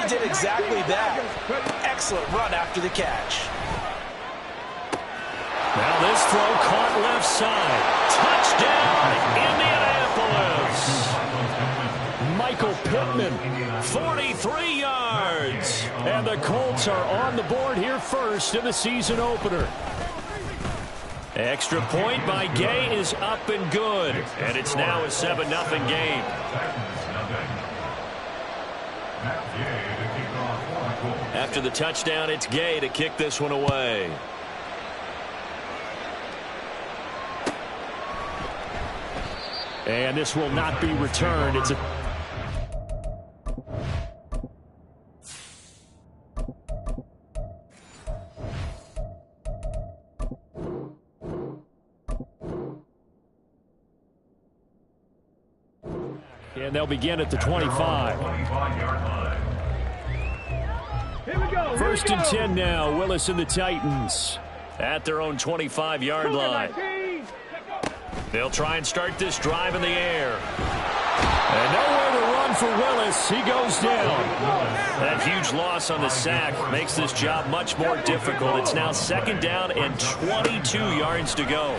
he did exactly that. Excellent run after the catch. Now this throw caught left side. Touchdown, Indianapolis. Michael Pittman, 43 yards. And the Colts are on the board here first in the season opener. Extra point by Gay is up and good. And it's now a 7-0 game. After the touchdown, it's Gay to kick this one away. And this will not be returned. It's a... And they'll begin at the 25. First and 10 now. Willis and the Titans at their own 25-yard line. They'll try and start this drive in the air. And nowhere to run for Willis. He goes down. That huge loss on the sack makes this job much more difficult. It's now 2nd down and 22 yards to go.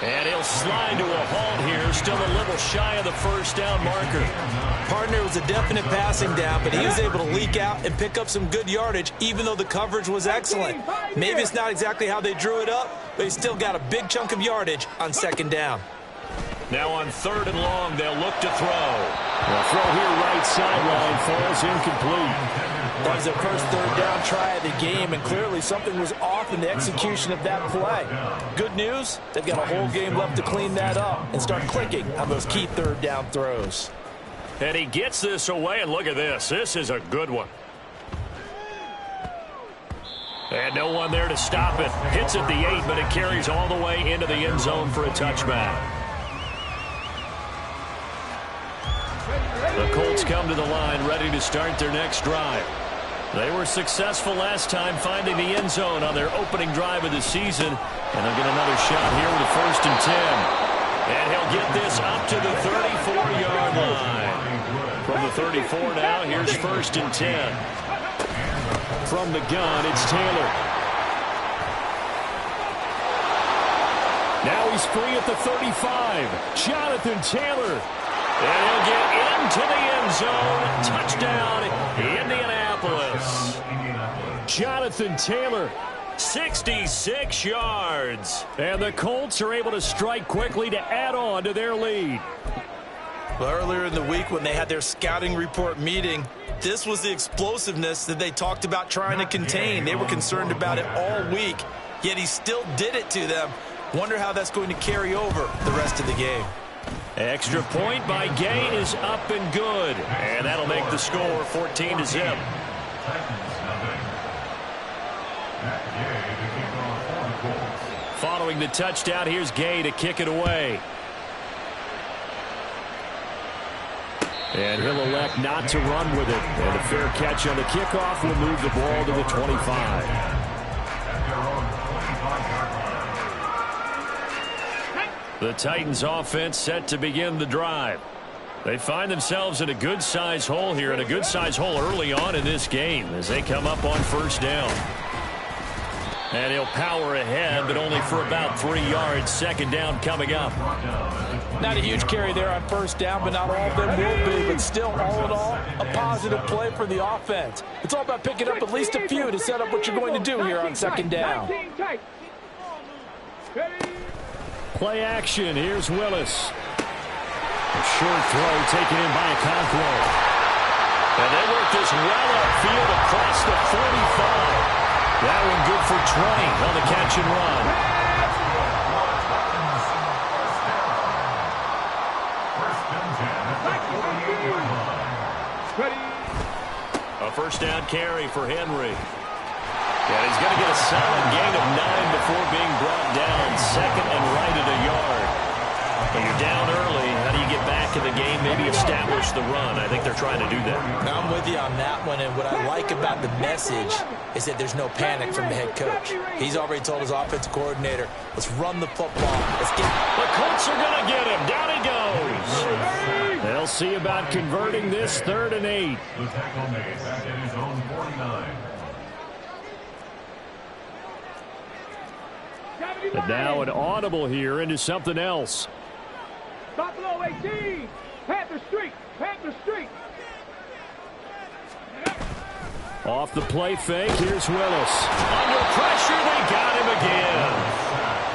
And he'll slide to a halt here, still a little shy of the first down marker. Partner, was a definite passing down, but he was able to leak out and pick up some good yardage, even though the coverage was excellent. Maybe it's not exactly how they drew it up, but he still got a big chunk of yardage on 2nd down. Now on 3rd and long, they'll look to throw. The throw here right sideline falls incomplete. That was their first 3rd down try of the game, and clearly something was off in the execution of that play. Good news, they've got a whole game left to clean that up and start clicking on those key 3rd down throws. And he gets this away, and look at this. This is a good one. And no one there to stop it. Hits at the 8, but it carries all the way into the end zone for a touchback. The Colts come to the line ready to start their next drive. They were successful last time finding the end zone on their opening drive of the season. And they'll get another shot here with a 1st and 10. And he'll get this up to the 34-yard line. From the 34 now, here's 1st and 10. From the gun, it's Taylor. Now he's free at the 35. Jonathan Taylor. And he'll get into the end zone. Touchdown, Indianapolis. Jonathan Taylor, 66 yards. And the Colts are able to strike quickly to add on to their lead. Well, earlier in the week when they had their scouting report meeting, this was the explosiveness that they talked about trying to contain. They were concerned about it all week, yet he still did it to them. Wonder how that's going to carry over the rest of the game. Extra point by Gay is up and good. And that'll make the score 14-0. Following the touchdown, here's Gay to kick it away. And he'll elect not to run with it. And a fair catch on the kickoff will move the ball to the 25. The Titans offense set to begin the drive. They find themselves in a good-sized hole here, and a good-sized hole early on in this game as they come up on 1st down. And he'll power ahead, but only for about 3 yards. 2nd down coming up. Not a huge carry there on 1st down, but not all of them will be. But still, all in all, a positive play for the offense. It's all about picking up at least a few to set up what you're going to do here on 2nd down. Play action. Here's Willis. A short throw taken in by Okonkwo. And they work this well upfield across the 45. That one good for 20 on the catch and run. A 1st down carry for Henry. And he's going to get a solid gain of 9 before being brought down. 2nd and right at a yard. When you're down early, how do you get back in the game, maybe establish the run? I think they're trying to do that. I'm with you on that one, and what I like about the message is that there's no panic from the head coach. He's already told his offensive coordinator, let's run the football. Let's get. The Colts are going to get him. Down he goes. They'll see about converting this 3rd and 8. The tackle made back at his own 49. And now an audible here into something else. Stop below 18. Panther Street. Panther Street. Off the play fake, here's Willis. Under pressure, they got him again.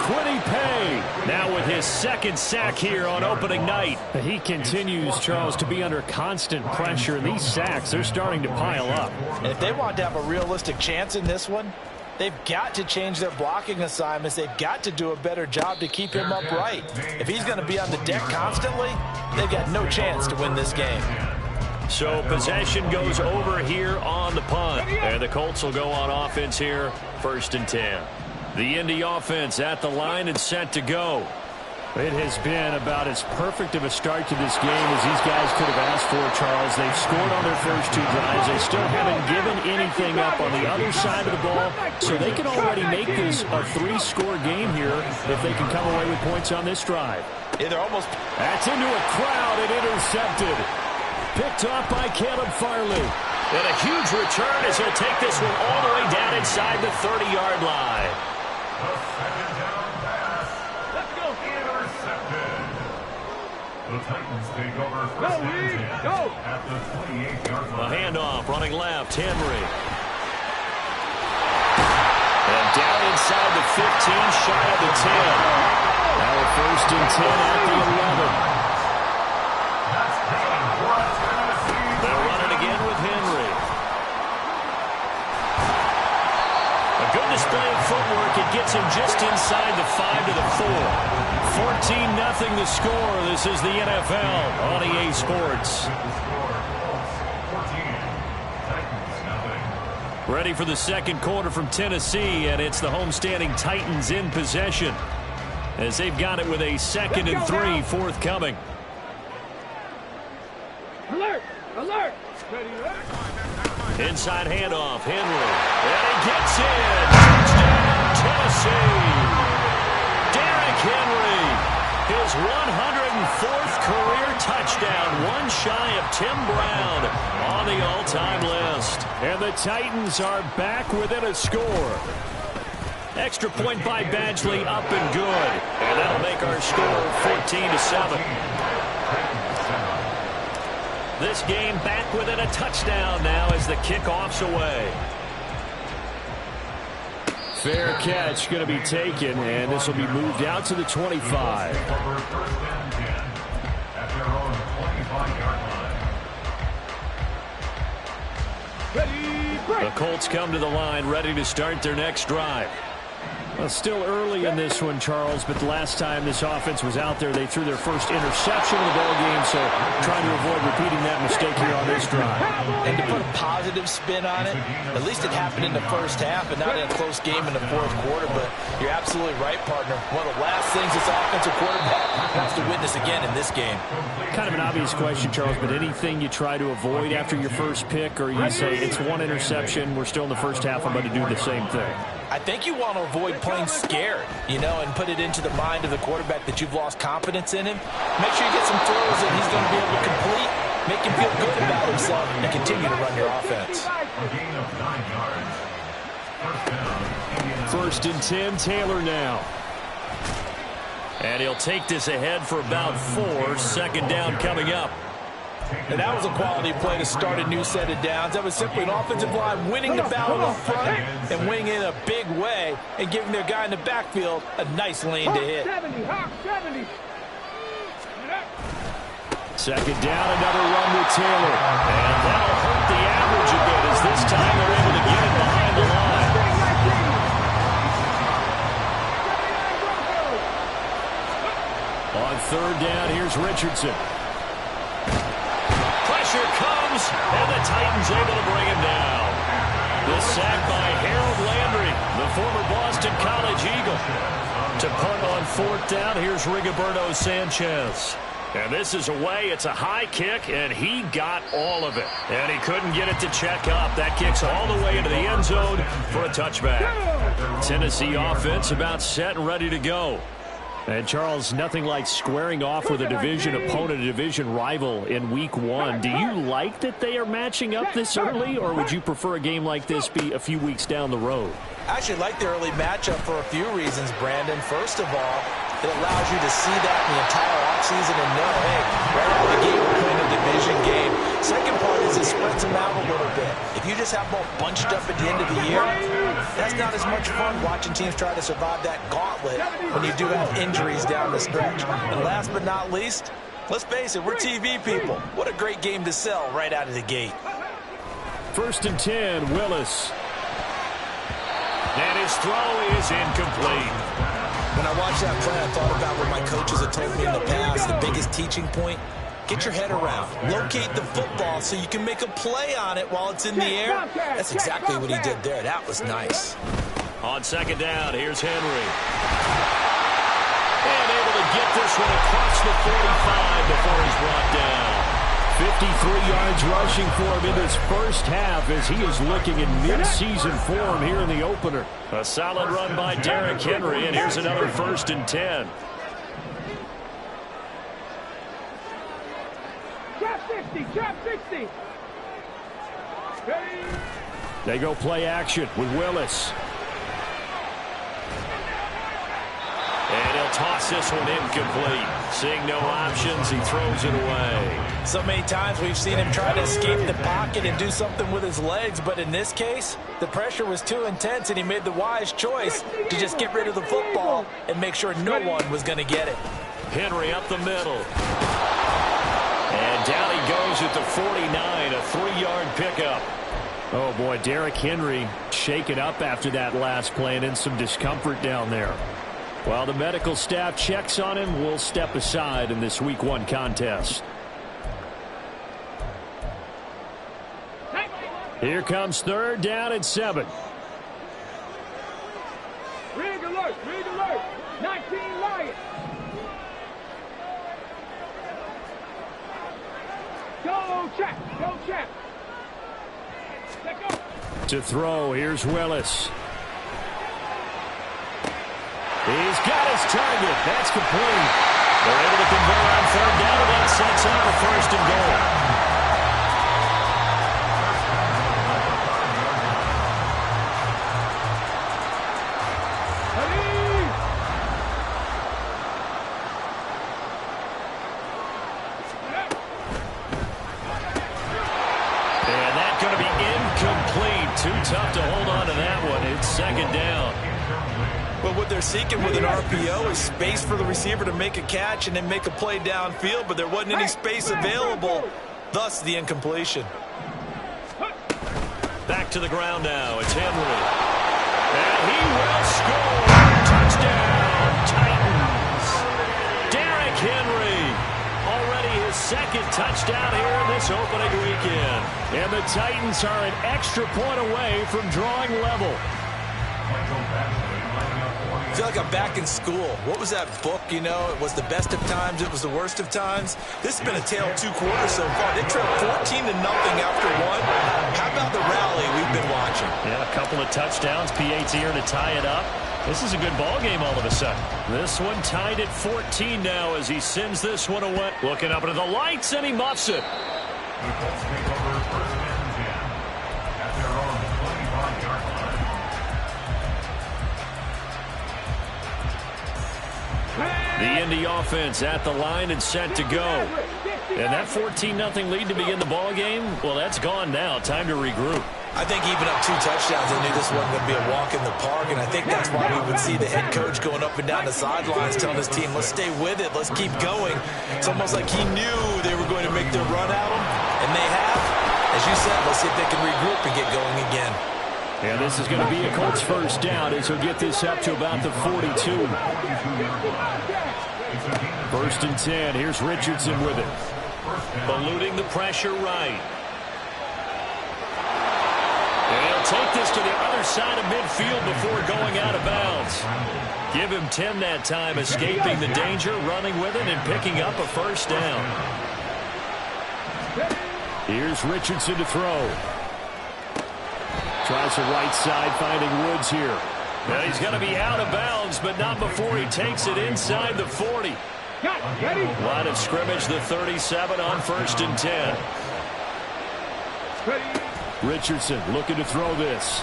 Kwity Paye now with his 2nd sack here on opening night. He continues, Charles, to be under constant pressure. These sacks, they're starting to pile up. And if they want to have a realistic chance in this one, they've got to change their blocking assignments. They've got to do a better job to keep him upright. If he's going to be on the deck constantly, they've got no chance to win this game. So possession goes over here on the punt. And the Colts will go on offense here, 1st and 10. The Indy offense at the line and set to go. It has been about as perfect of a start to this game as these guys could have asked for, Charles. They've scored on their first 2 drives. They still haven't given anything up on the other side of the ball, so they can already make this a 3-score game here if they can come away with points on this drive. Yeah, they're almost... That's into a crowd and intercepted. Picked off by Caleb Farley. And a huge return as he'll take this one all the way down inside the 30-yard line. The Titans take over 1st and 10 at the 28-yard line. A handoff, running left, Henry. And down inside the 15, shy of the 10. Now a 1st and 10 at the 11. They'll run it again with Henry. A good display of footwork. It gets him just inside the 5 to the 4. 14-0 the score. This is the NFL on EA Sports. Ready for the 2nd quarter from Tennessee, and it's the homestanding Titans in possession as they've got it with a 2nd and 3 forthcoming. Alert! Alert! Inside handoff, Henry. And he gets in. Touchdown, Tennessee. Derrick Henry, his 104th career touchdown, one shy of Tim Brown on the all-time list. And the Titans are back within a score. Extra point by Badgley, up and good. And that'll make our score 14-7. This game back within a touchdown now as the kickoff's away. Fair catch going to be taken, and this will be moved out to the 25. The Colts come to the line ready to start their next drive. Well, still early in this one, Charles, but the last time this offense was out there, they threw their first interception of the ball game, so trying to avoid repeating that mistake here on this drive. And to put a positive spin on it, at least it happened in the first half and not in a close game in the 4th quarter, but you're absolutely right, partner. One of the last things this offensive quarterback wants to witness again in this game. Kind of an obvious question, Charles, but anything you try to avoid after your first pick, or you say it's one interception, we're still in the first half, I'm going to do the same thing? I think you want to avoid playing scared, you know, and put it into the mind of the quarterback that you've lost confidence in him. Make sure you get some throws that he's going to be able to complete, make him feel good about himself, and continue to run your offense. First and 10, Taylor now. And he'll take this ahead for about 4. Second down coming up. And that was a quality play to start a new set of downs. That was simply an offensive line winning the battle up front and winning it in a big way and giving their guy in the backfield a nice lane to hit. 70. Second down, another run with Taylor. And that'll hurt the average a bit as this time they're able to get it behind the line. On 3rd down, here's Richardson. Comes, and the Titans able to bring him down. The sack by Harold Landry, the former Boston College Eagle. To punt on 4th down, here's Rigoberto Sanchez. And this is away. It's a high kick, and he got all of it. And he couldn't get it to check up. That kicks all the way into the end zone for a touchback. Tennessee offense about set and ready to go. And, Charles, nothing like squaring off with a division opponent, a division rival in Week 1. Do you like that they are matching up this early, or would you prefer a game like this be a few weeks down the road? I actually like the early matchup for a few reasons, Brandon. First of all, it allows you to see that in the entire offseason and know, hey, right out of the gate, we're playing a division game. Second part is it spreads them out a little bit. If you just have them all bunched up at the end of the year, that's not as much fun watching teams try to survive that gauntlet when you do have injuries down the stretch. And last but not least, let's face it, we're TV people. What a great game to sell right out of the gate. 1st and 10, Willis. And his throw is incomplete. When I watched that play, I thought about what my coaches had told me in the past. The biggest teaching point, get your head around. Locate the football so you can make a play on it while it's in the air. That's exactly what he did there. That was nice. On 2nd down, here's Henry. And able to get this one across the 45 before he's brought down. 53 yards rushing for him in this first half as he is looking in mid-season form here in the opener. A solid run by Derrick Henry, and here's another 1st and 10. Trap 60. They go play action with Willis. And he'll toss this one incomplete. Seeing no options, he throws it away. So many times we've seen him try to escape the pocket and do something with his legs, but in this case, the pressure was too intense and he made the wise choice to just get rid of the football and make sure no one was going to get it. Henry up the middle. And down he goes at the 49, a 3-yard pickup. Oh, boy, Derrick Henry shaken up after that last play and in some discomfort down there. While the medical staff checks on him, we'll step aside in this Week 1 contest. Here comes 3rd down and 7. Rig alert. 19 Lions. Go check. To throw, here's Willis. He's got his target. That's complete. They're able to convert on 3rd down, and that sets up a 1st and goal. And that's going to be incomplete. Too tough to hold on to that one. It's 2nd down. But what they're seeking with an RPO is space for the receiver to make a catch and then make a play downfield, but there wasn't any space available, thus the incompletion. Back to the ground now. It's Henry. And he will score. Touchdown, Titans. Derrick Henry. Already his 2nd touchdown here in this opening weekend. And the Titans are an extra point away from drawing level. I feel like I'm back in school. What was that book, you know? It was the best of times, it was the worst of times. This has been a tale of 2 quarters so far. They trailed 14-0 after 1. How about the rally we've been watching? Yeah, a couple of touchdowns. PAT here to tie it up. This is a good ball game all of a sudden. This one tied at 14 now as he sends this one away. Looking up into the lights, and he muffs it. The Colts take over 1st and 10 at their own 25-yard line. The Indy offense at the line and set to go. And that 14-0 lead to begin the ball game, well, that's gone now. Time to regroup. I think even up 2 touchdowns, they knew this wasn't going to be a walk in the park, and I think that's why we would see the head coach going up and down the sidelines telling his team, let's stay with it, let's keep going. It's almost like he knew they were going to make their run at him, and they have. As you said, let's see if they can regroup and get going again. And this is going to be a Colts 1st down as he'll get this up to about the 42. 1st and 10. Here's Richardson with it. Eluding the pressure right. And he'll take this to the other side of midfield before going out of bounds. Give him 10 that time, escaping the danger, running with it, and picking up a 1st down. Here's Richardson to throw. Tries the right side, finding Woods here. And he's going to be out of bounds, but not before he takes it inside the 40. Line of scrimmage, the 37 on 1st and 10. Richardson looking to throw this.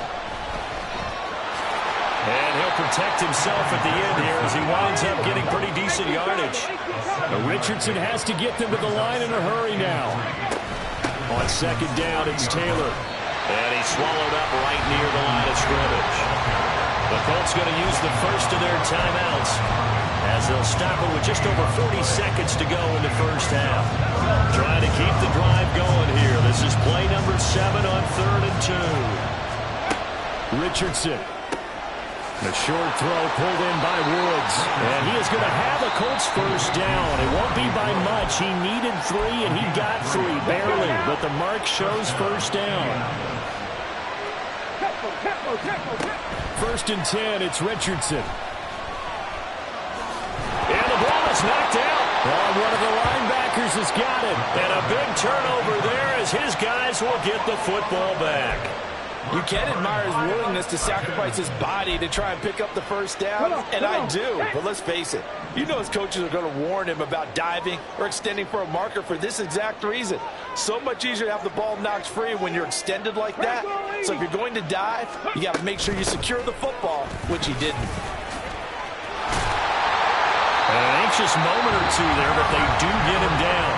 And he'll protect himself at the end here as he winds up getting pretty decent yardage. Richardson has to get them to the line in a hurry now. On 2nd down, it's Taylor. And he's swallowed up right near the line of scrimmage. The Colts going to use the first of their timeouts as they'll stop it with just over 40 seconds to go in the first half. Trying to keep the drive going here. This is play number 7 on 3rd and 2. Richardson. The short throw pulled in by Woods. And he is going to have a Colts first down. It won't be by much. He needed 3, and he got 3, barely. But the mark shows first down. 1st and 10, it's Richardson. And the ball is knocked out. Oh, one of the linebackers has got it. And a big turnover there as his guys will get the football back. You can admire his willingness to sacrifice his body to try and pick up the first down, and I do. But let's face it, you know his coaches are going to warn him about diving or extending for a marker for this exact reason. So much easier to have the ball knocked free when you're extended like that. So if you're going to dive, you got to make sure you secure the football, which he didn't. An anxious moment or two there, but they do get him down.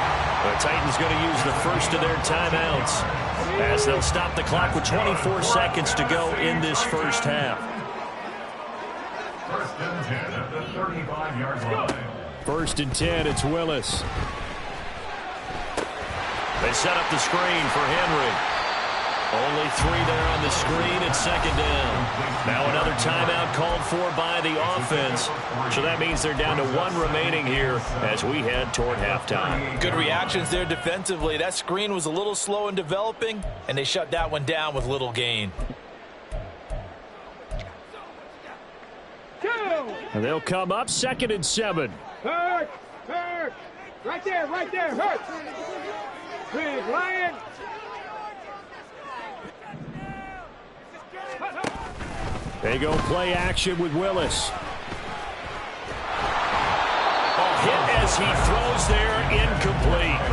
The Titans going to use the first of their timeouts as they'll stop the clock with 24 seconds to go in this first half. 1st and 10 at the 35-yard line. 1st and 10, it's Willis. They set up the screen for Henry. Only 3 there on the screen at 2nd down. Now another timeout called for by the offense. So that means they're down to 1 remaining here as we head toward halftime. Good reactions there defensively. That screen was a little slow in developing, and they shut that one down with little gain. And they'll come up 2nd and 7. Hurt! Right there, hurt! Big Lion! They go play action with Willis. Hit as he throws there, incomplete.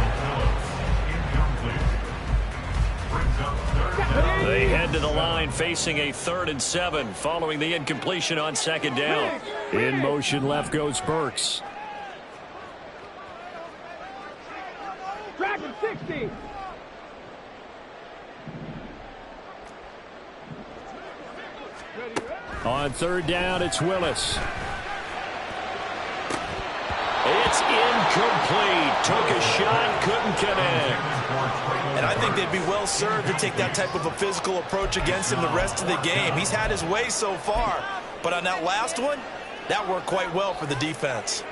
They head to the line facing a 3rd and 7 following the incompletion on 2nd down. In motion left goes Burks. Dragon 60! On 3rd down, it's Willis. It's incomplete. Took a shot, couldn't connect. And I think they'd be well served to take that type of a physical approach against him the rest of the game. He's had his way so far, but on that last one, that worked quite well for the defense.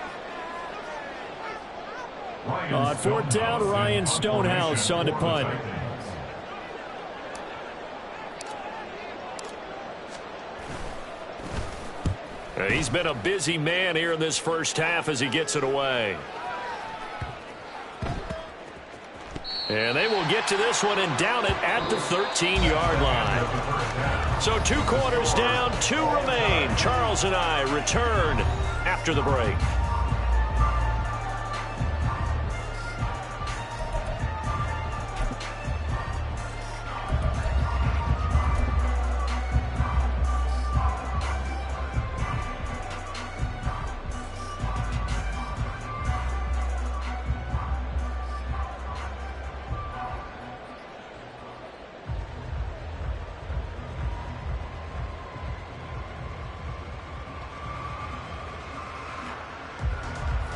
On 4th down, Ryan Stonehouse on the punt. He's been a busy man here in this first half as he gets it away. And they will get to this one and down it at the 13-yard line. So 2 quarters down, 2 remain. Charles and I return after the break.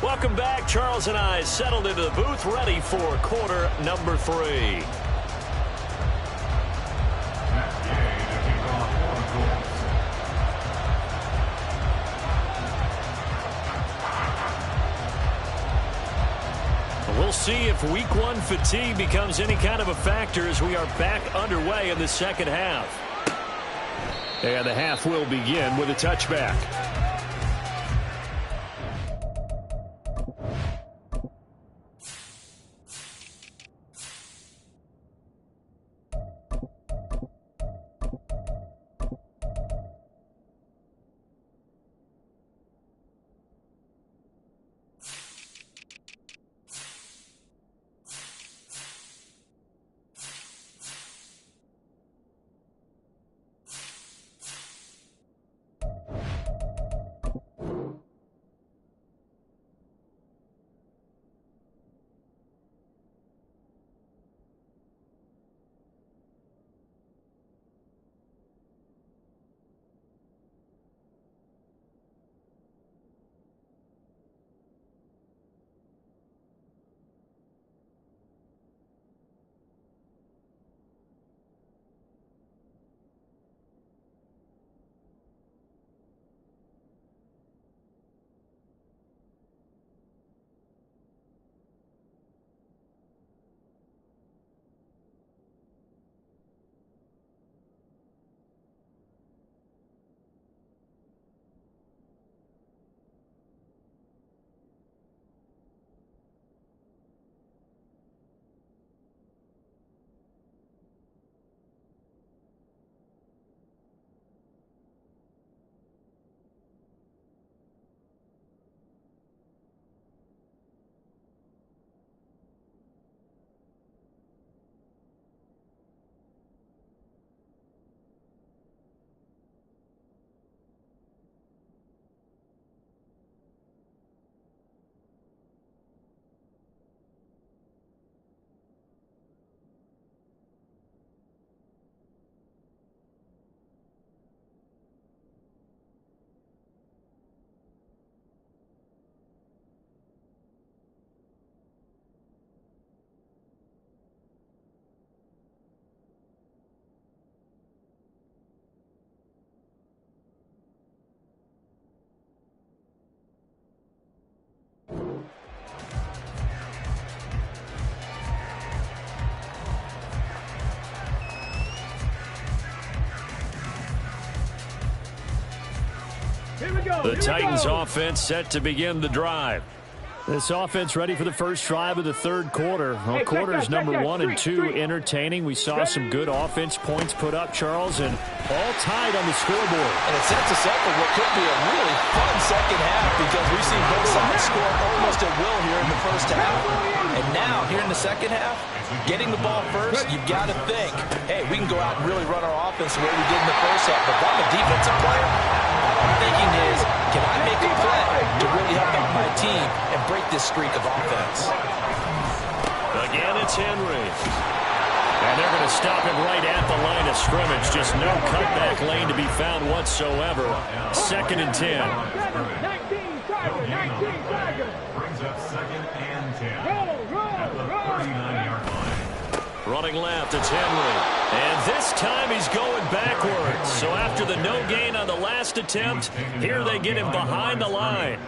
Welcome back. Charles and I settled into the booth, ready for quarter number 3. We'll see if week 1 fatigue becomes any kind of a factor as we are back underway in the second half. And the half will begin with a touchback. The Titans offense set to begin the drive. This offense ready for the first drive of the third quarter. Well, quarters number 1 and 2 entertaining. We saw some good offense points put up, Charles, and all tied on the scoreboard. And it sets us up for what could be a really fun second half because we've seen both sides score almost at will here in the first half. And now, here in the second half, getting the ball first, you've got to think, hey, we can go out and really run our offense the way we did in the first half. But if I'm a defensive player, I'm thinking is, can I make a play to really help out my team and break this streak of offense? Again, it's Henry. And they're going to stop him right at the line of scrimmage. Just no cutback lane to be found whatsoever. 2nd and 10. 19 Tiger. Brings up 2nd and 10. At the 39-yard line. Running left, it's Henry. And this time he's going backwards. So after the no gain on the last attempt, here they get him behind the line.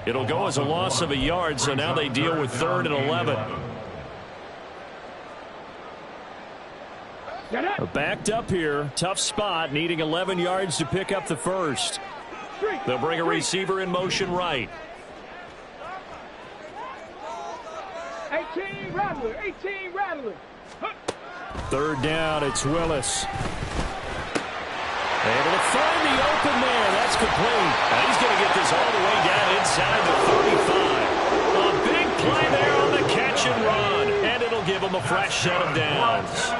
It'll go as a loss of a yard, so now they deal with 3rd and 11. Backed up here. Tough spot, needing 11 yards to pick up the first. They'll bring a receiver in motion right. 18 Rattler. 18 Rattler. 3rd down, it's Willis. Able to find the open man. That's complete. And he's going to get this all the way down inside the 35. A big play there on the catch and run. And it'll give him a fresh set of downs.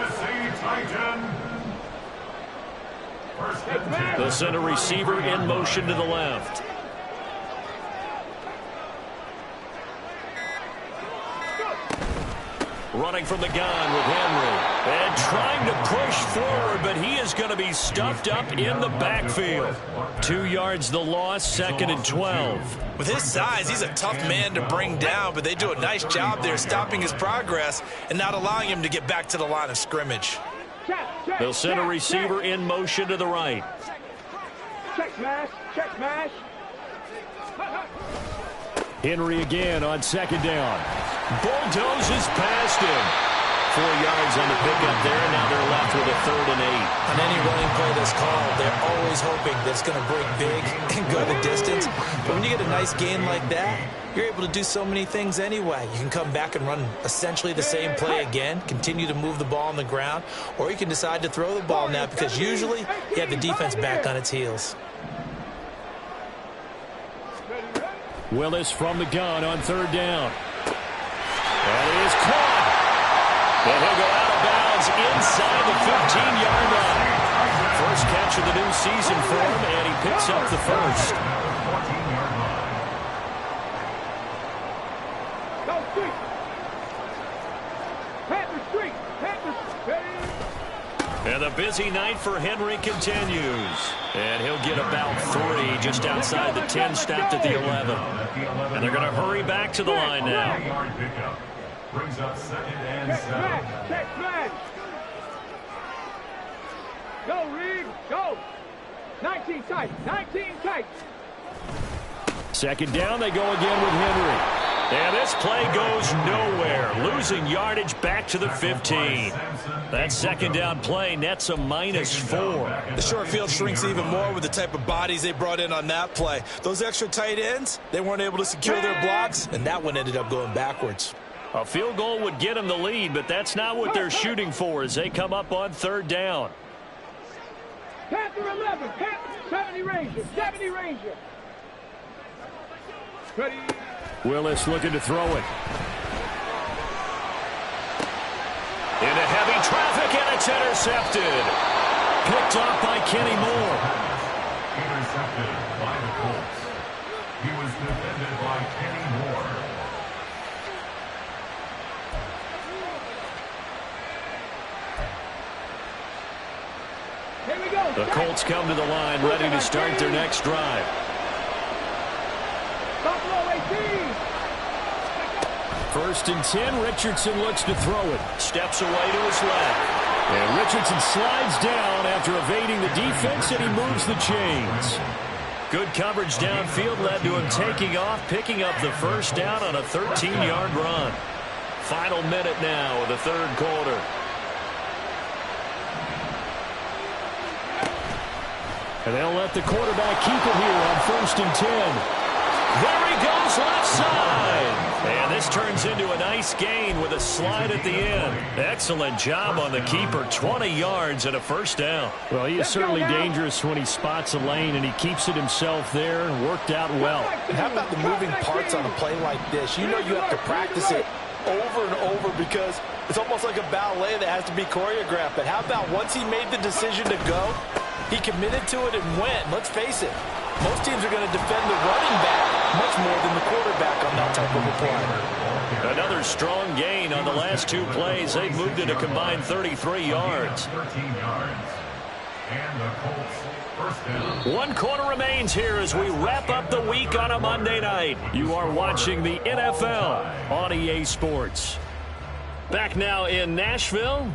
They'll send a receiver in motion to the left. Running from the gun with Henry. And trying to push forward, but he is going to be stuffed up in the backfield. 2 yards the loss, 2nd and 12. With his size, he's a tough man to bring down, but they do a nice job there stopping his progress and not allowing him to get back to the line of scrimmage. They'll send a receiver in motion to the right. Check smash. Check smash. Henry again on 2nd down. Bulldozes past him. 4 yards on the pickup there, and now they're left with a 3rd and 8. On any running play that's called, they're always hoping that it's going to break big and go the distance. But when you get a nice gain like that, you're able to do so many things anyway. You can come back and run essentially the same play again, continue to move the ball on the ground, or you can decide to throw the ball now because usually you have the defense back on its heels. Willis from the gun on 3rd down. That is caught. And he'll go out of bounds inside the 15-yard line. First catch of the new season for him, and he picks up the first. Go street. Panther street. Panther street. And the busy night for Henry continues. And he'll get about 3 just outside the 10, stopped at the 11. And they're going to hurry back to the line now. Brings up 2nd and 7. Check smash. Go, Reed. Go. 19 tight. 19 tight. 2nd down, they go again with Henry. And this play goes nowhere. Losing yardage back to the 15. That 2nd down play nets a -4. The short field shrinks even more with the type of bodies they brought in on that play. Those extra tight ends, they weren't able to secure their blocks, and that one ended up going backwards. A field goal would get them the lead, but that's not what they're shooting for as they come up on 3rd down. Panther 11. Panther 70 Ranger. 70 Ranger. Ready. Willis looking to throw it. Into heavy traffic, and it's intercepted. Picked off by Kenny Moore. Intercepted by the Colts. He was defended by Kenny Moore. Here we go. The Colts come to the line, ready to start their next drive. Buffalo 18. 1st and 10, Richardson looks to throw it. Steps away to his left. And Richardson slides down after evading the defense, and he moves the chains. Good coverage downfield led to him taking off, picking up the first down on a 13-yard run. Final minute now of the 3rd quarter. And they'll let the quarterback keep it here on 1st and 10. There he goes left side. And this turns into a nice gain with a slide at the end. Excellent job on the keeper. 20 yards and a first down. Well, he is certainly dangerous when he spots a lane, and he keeps it himself there and worked out well. How about the moving parts on a play like this? You know you have to practice it over and over because it's almost like a ballet that has to be choreographed. But how about once he made the decision to go, he committed to it and went. Let's face it, most teams are going to defend the running back much more than the quarterback on that type of a play. Another strong gain on the last 2 plays. They've moved it a combined 33 yards. 13 yards. And the Colts first down. 1 quarter remains here as we wrap up the week on a Monday night. You are watching the NFL on EA Sports. Back now in Nashville.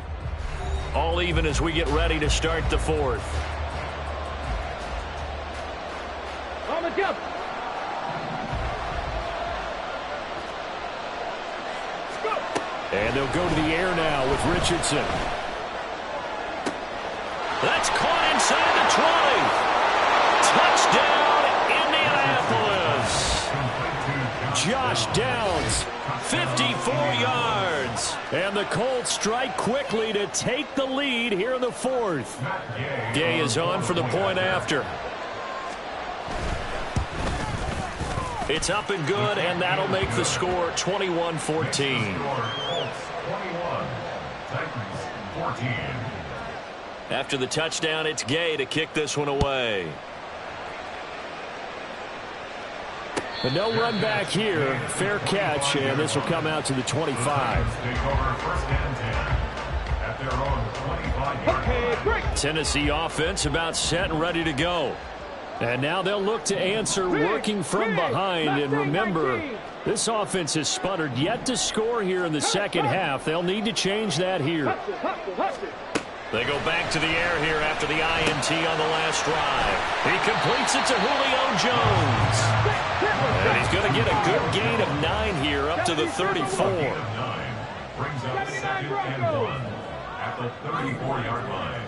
All even as we get ready to start the 4th. On the jump. And they'll go to the air now with Richardson. That's caught inside the 20. Touchdown, Indianapolis. Josh Downs, 54 yards. And the Colts strike quickly to take the lead here in the 4th. Gay is on for the point after. It's up and good, and that'll make the score 21-14. After the touchdown, it's Gay to kick this one away. But no run back here. Fair catch, and this will come out to the 25. Tennessee offense about set and ready to go. And now they'll look to answer working from behind. And remember, this offense has sputtered yet to score here in the second half. They'll need to change that here. They go back to the air here after the INT on the last drive. He completes it to Julio Jones. And he's going to get a good gain of 9 here up to the 34. Brings up 2nd and 1 at the 34-yard line.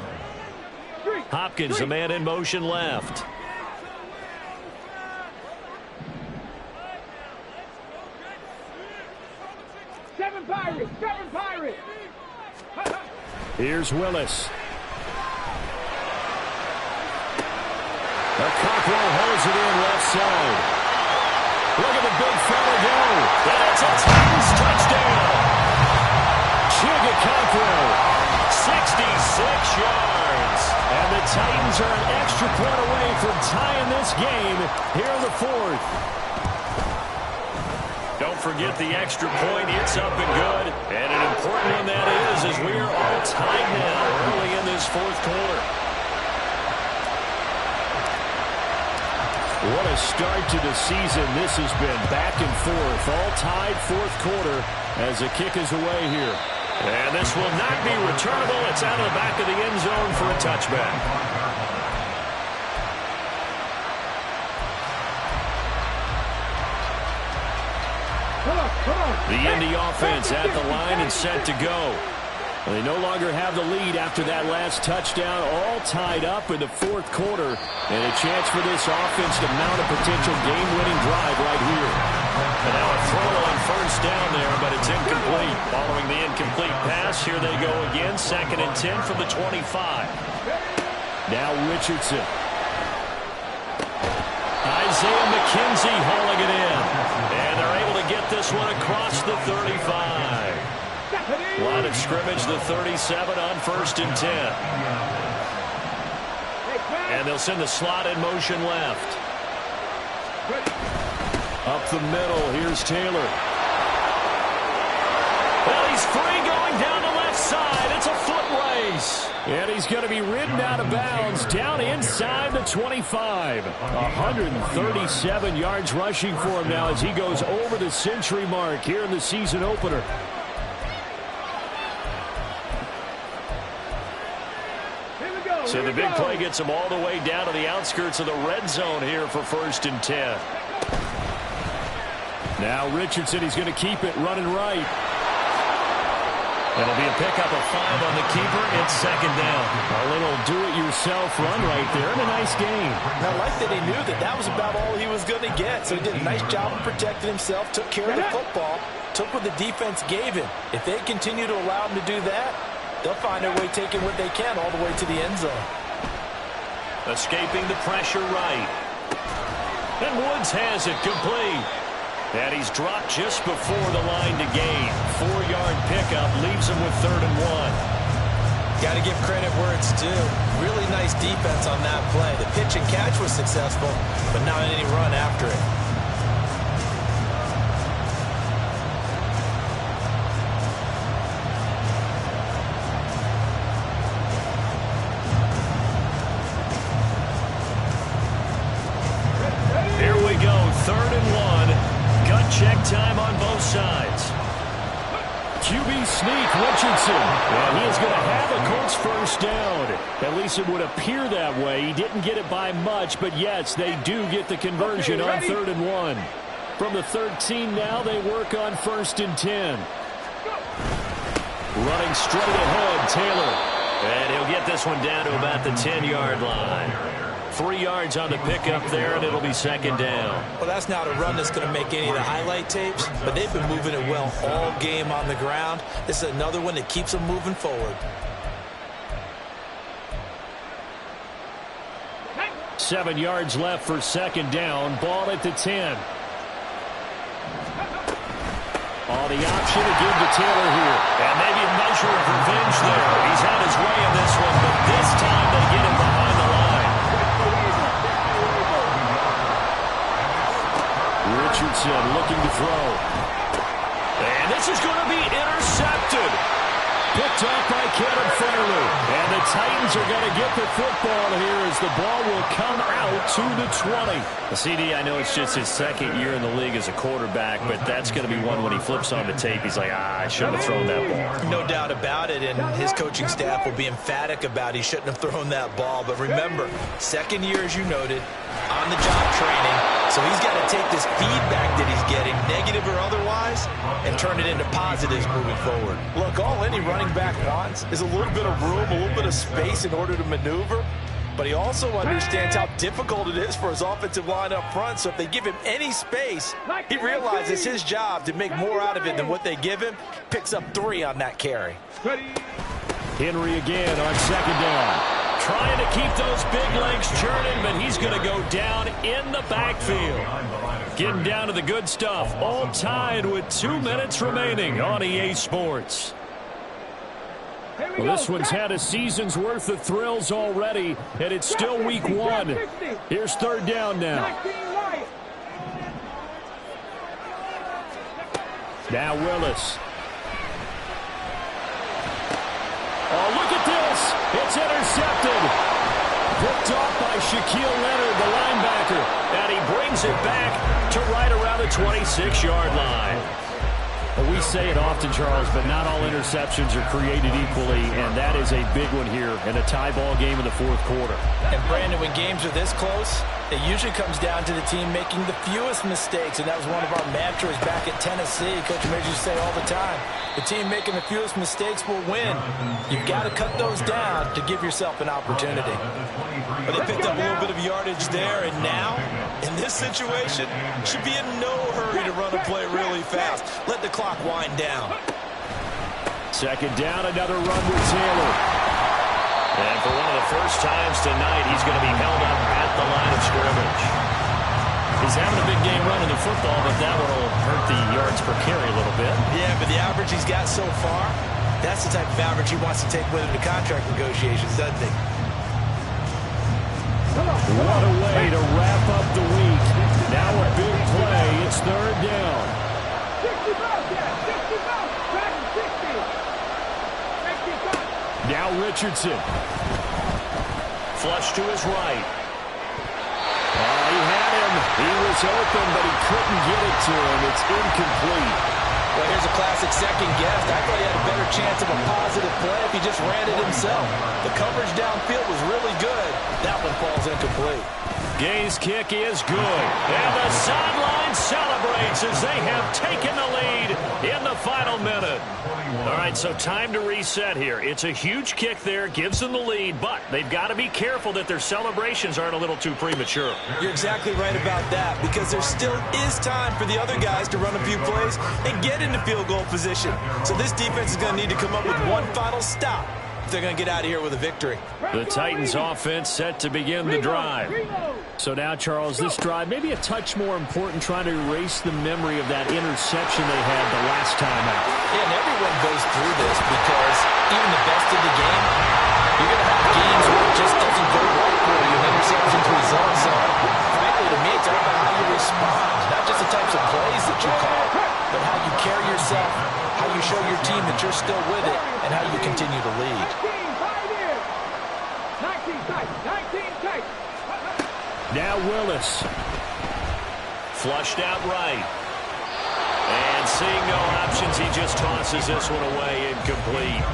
Hopkins, the man in motion left. Seven Pirates. Here's Willis. Cockrell holds it in left side. Look at the big fella go. And it's a Titans touchdown. Chigga Cockrell, 66 yards. And the Titans are an extra point away from tying this game here in the 4th. Don't forget the extra point. It's up and good. And an important one that is, as we are all tied now early in this 4th quarter. What a start to the season. This has been back and forth. All tied 4th quarter as the kick is away here. And this will not be returnable. It's out of the back of the end zone for a touchback. The Indy offense at the line and set to go. They no longer have the lead after that last touchdown. All tied up in the 4th quarter. And a chance for this offense to mount a potential game-winning drive right here. And now a throw on 1st down there, but it's incomplete. Following the incomplete pass, here they go again. 2nd and 10 from the 25. Now Richardson. Isaiah McKenzie hauling it in. And they're able to get this one across the 35. Line of scrimmage, the 37 on 1st and 10. And they'll send the slot in motion left. Up the middle, here's Taylor. Well, he's free going down the left side. It's a foot race. And he's going to be ridden out of bounds down inside the 25. 137 yards rushing for him now as he goes over the century mark here in the season opener. So the big play gets him all the way down to the outskirts of the red zone here for 1st and 10. Now Richardson, he's going to keep it running right. It'll be a pickup of 5 on the keeper. It's second down. A little do-it-yourself run right there and a nice game. And I like that he knew that that was about all he was going to get. So he did a nice job of protecting himself, took care of the football, took what the defense gave him. If they continue to allow him to do that, they'll find their way taking what they can all the way to the end zone. Escaping the pressure right. And Woods has it complete. And he's dropped just before the line to gain. 4-yard pickup leaves him with 3rd and 1. Got to give credit where it's due. Really nice defense on that play. The pitch and catch was successful, but not any run after it. Here we go, 3rd and 1. Gut check time on both sides. QB sneak, Richardson. And he is going to have a Colts first down. At least it would appear that way. He didn't get it by much, but yes, they do get the conversion on 3rd and 1. From the 13 now, they work on 1st and 10. Running straight ahead, Taylor. And he'll get this one down to about the 10-yard line. 3 yards on the pickup there, and it'll be second down. Well, that's not a run that's going to make any of the highlight tapes, but they've been moving it well all game on the ground. This is another one that keeps them moving forward. 7 yards left for second down. Ball at the 10. Oh, the option to give to Taylor here. And maybe a measure of revenge there. He's had his way in this one, but this time they get him behind the line. Richardson looking to throw. And this is going to be intercepted. Picked off by Kevin Fairley. And the Titans are going to get the football here as the ball will come out to the 20. The CD, I know it's just his 2nd year in the league as a quarterback, but that's going to be one when he flips on the tape. He's like, I shouldn't have thrown that ball. No doubt about it, and his coaching staff will be emphatic about he shouldn't have thrown that ball. But remember, 2nd year, as you noted, on-the-job training. So he's got to take this feedback that he's getting, negative or otherwise, and turn it into positives moving forward. Look, all any running back wants is a little bit of room, a little bit of space in order to maneuver. But he also understands how difficult it is for his offensive line up front. So if they give him any space, he realizes his job to make more out of it than what they give him. Picks up 3 on that carry. Henry again on second down. Trying to keep those big legs churning, but he's going to go down in the backfield. Getting down to the good stuff. All tied with 2 minutes remaining on EA Sports. Well, this one's had a season's worth of thrills already, and it's still week 1. Here's 3rd down now. Now Willis. Oh, look at this. It's intercepted. Picked off by Shaquille Leonard, the linebacker. And he brings it back to right around the 26-yard line. Well, we say it often, Charles, but not all interceptions are created equally, and that is a big one here in a tie ball game in the 4th quarter. And, Brandon, when games are this close, it usually comes down to the team making the fewest mistakes, and that was one of our mantras back at Tennessee. Coach Major used to say all the time, the team making the fewest mistakes will win. You've got to cut those down to give yourself an opportunity. But they picked up a little bit of yardage there, and now, in this situation, should be in no hurry to run a play really fast. Let the clock wind down. Second down, another run with Taylor. And for one of the first times tonight, he's going to be held up at the line of scrimmage. He's having a big game running the football, but that one will hurt the yards per carry a little bit. Yeah, but the average he's got so far, that's the type of average he wants to take with him to contract negotiations, doesn't he? What a way to wrap up the week. Now a big play. It's 3rd down. 60 balls, yeah, 60 balls, back to 60. Now Richardson. Flush to his right. He had him. He was open, but he couldn't get it to him. It's incomplete. Well, here's a classic second guess. I thought he had a better chance of a positive play if he just ran it himself. The coverage downfield was really good. That one falls incomplete. Gay's kick is good. And the sideline celebrates as they have taken the lead in the final minute. All right, so time to reset here. It's a huge kick there, gives them the lead, but they've got to be careful that their celebrations aren't a little too premature. You're exactly right about that, because there still is time for the other guys to run a few plays and get into field goal position. So this defense is going to need to come up with one final stop if they're going to get out of here with a victory. The Titans offense set to begin the drive. So now, Charles, this drive maybe a touch more important, trying to erase the memory of that interception they had the last time out. Yeah, and everyone goes through this because even the best of the game, you're going to have games where it just doesn't go right for you, and interceptions result. So, frankly, to me, it's all about how you respond, not just the types of plays that you call, but how you carry yourself, how you show your team that you're still with it, and how you continue to lead. 19 tight. Now Willis. Flushed out right. And seeing no options, he just tosses this one away, incomplete.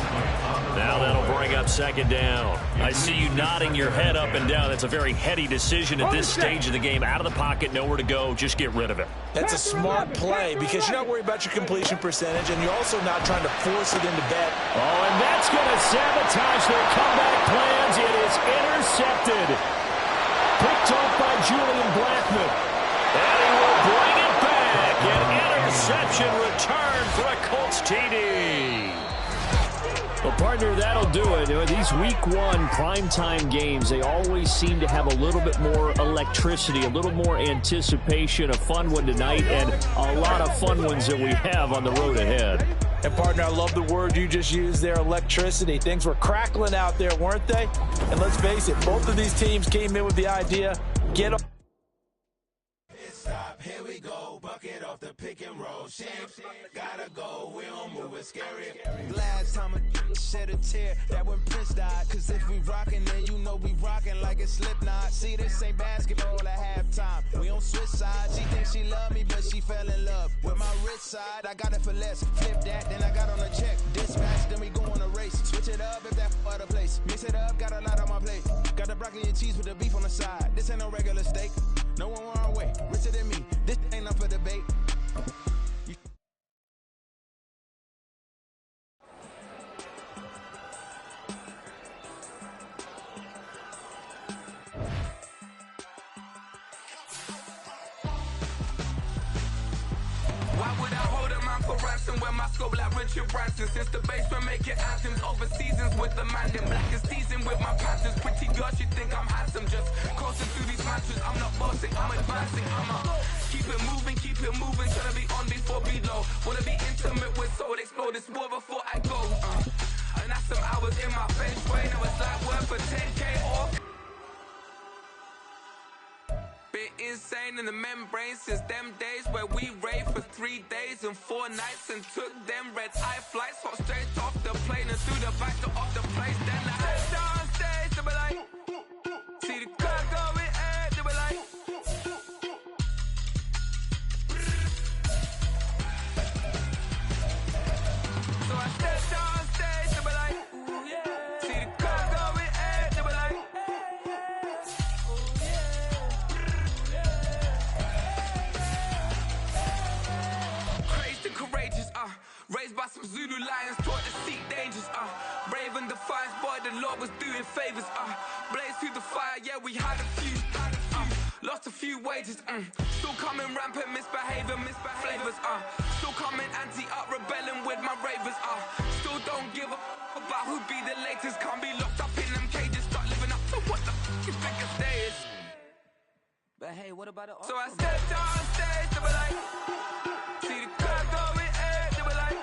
Now that'll bring up second down. I see you nodding your head up and down. That's a very heady decision at this stage of the game. Out of the pocket, nowhere to go. Just get rid of it. That's a smart play because you're not worried about your completion percentage, and you're also not trying to force it into bed. Oh, and that's going to sabotage their comeback plans. It is intercepted. Picked off by Julian Blackmon. And he will bring it back. An interception return for a Colts TD. Well, partner, that'll do it. These week one primetime games, they always seem to have a little bit more electricity, a little more anticipation. A fun one tonight, and a lot of fun ones that we have on the road ahead. And, partner, I love the word you just used there, electricity. Things were crackling out there, weren't they? And let's face it, both of these teams came in with the idea, get up. Stop, here we go, bucket off the pick and roll. Shit, gotta go, we don't move it, scary. Last time a shed a tear, that when Prince died. Cause if we rockin', then you know we rockin' like it's Slipknot. See, this ain't basketball at halftime. We don't switch sides, she thinks she love me, but she fell in love with my rich side. I got it for less, flip that, then I got on a check. Dispatch, then we go on a race. Switch it up if that other place. Mix it up, got a lot on my plate. Got the broccoli and cheese with the beef on the side. This ain't no regular steak. No one wrong way, richer than me. This ain't up for debate. Why would I hold a man for ransom when my scope like Richard Branson? Since the basement making anthems over seasons with the man, then black is seasoned with my passions. Pretty girls, you think I'm handsome, just crossing through these matches. I'm not bossing, I'm advancing. Keep it moving, tryna be on before below. Wanna be intimate with soul, explore this war before I go. And that's some hours in my feng shui. Now it's like work for 10K or been insane in the membrane since them days where we raved for 3 days and 4 nights and took them red eye flights, hot straight off the plane and through the back door of the place. Then I head down stage, they be like, see the crowd going air, they be like, so I step down stage, they be like, ooh yeah, see the crowd going air, they be like, courageous, raised by some Zulu lions, taught to seek dangers, brave and defiant, boy, the Lord was doing favors, blaze through the fire, yeah, we had a few, lost a few wages, still coming rampant, misbehavior, flavors, still coming anti-up, rebelling with my ravers, still don't give a about who be the latest, can't be locked up in them cages, start living up to what the f*** you think it is. But hey, what about it? So I stepped on stage, they were like, see the crowd going air, they were like,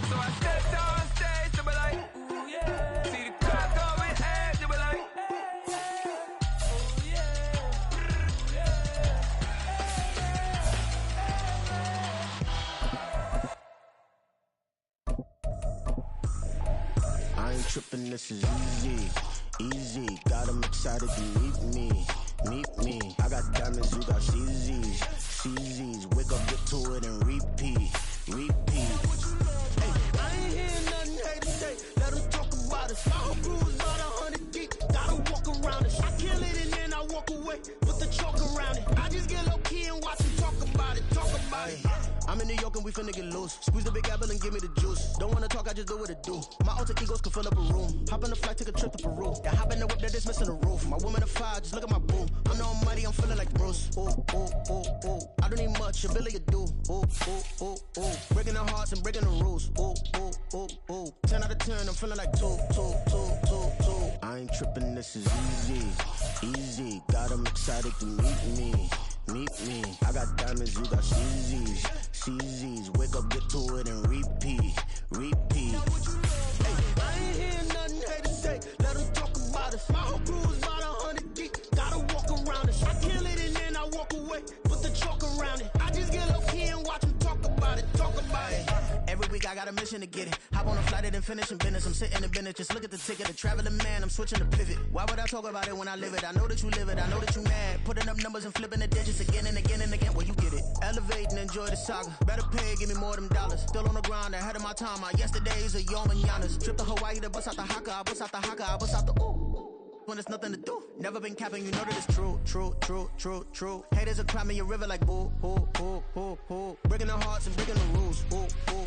so I stepped on stage, they were like, ooh yeah, see the crowd going air, they were like, ooh yeah. I ain't tripping, this is easy, got them excited to meet me. I got diamonds, you got CZs, wake up, get to it and repeat. Hey, I ain't hearing nothing hate to say. I'm in New York and we finna get loose. Squeeze the big apple and give me the juice. Don't wanna talk, I just do what it do. My alter egos can fill up a room. Hop on the flight, take a trip to Peru. Yeah, hop in the whip that is missing the roof. My woman a fire, just look at my boo. I'm no money, I'm feeling like Bruce. Ooh, ooh, ooh, ooh. I don't need much, a Billy a do. Ooh, ooh, ooh, ooh. Breaking the hearts and breaking the rules. Ooh, ooh, ooh, ooh. 10 out of 10, I'm feeling like 2, 2, 2, 2, 2. I ain't tripping, this is easy, easy. Got 'em excited to meet me. Meet me. I got diamonds, you got CZs. CZs. Wake up, get to it, and repeat. Repeat. Hey, I ain't hearing nothing haters say. Let them talk about us. My whole crew is about 100 deep. Gotta walk around us. I kill it and then I walk away. Put the chalk around it. I just get low key and watch them talk about it. Talk about it. Every week I got a mission to get it. Hop on a flight and finish in business. I'm sitting in business. Just look at the ticket. A traveling man. I'm switching the pivot. Why would I talk about it when I live it? I know that you live it. I know that you mad. Putting up numbers and flipping the digits again and again and again. Well, you get it. Elevate and enjoy the saga. Better pay, give me more than dollars. Still on the grind, ahead of my time. My yesterdays are your mananas. Trip to Hawaii to bust out the haka. I bust out the haka. I bust out the ooh. When there's nothing to do. Never been capping, you know that it's true, true, true, true, true. Haters are climbing your river like boo, boo, boo, boo, boo. Breaking the hearts and breaking the rules, boo, boo.